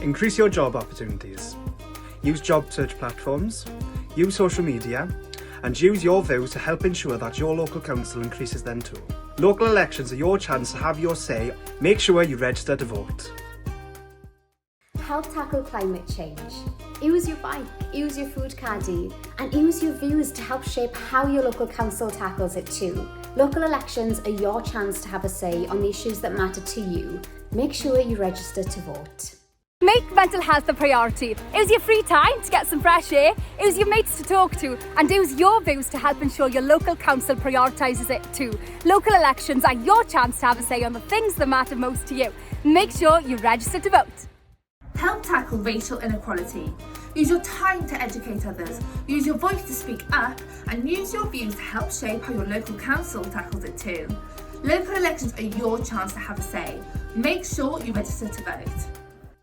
Increase your job opportunities. Use job search platforms, use social media, and use your views to help ensure that your local council increases them too. Local elections are your chance to have your say. Make sure you register to vote. Help tackle climate change. Use your bike, use your food caddy, and use your views to help shape how your local council tackles it too. Local elections are your chance to have a say on the issues that matter to you. Make sure you register to vote. Make mental health a priority. Use your free time to get some fresh air, use your mates to talk to, and use your views to help ensure your local council prioritises it too. Local elections are your chance to have a say on the things that matter most to you. Make sure you register to vote. Help tackle racial inequality. Use your time to educate others, use your voice to speak up, and use your views to help shape how your local council tackles it too. Local elections are your chance to have a say. Make sure you register to vote.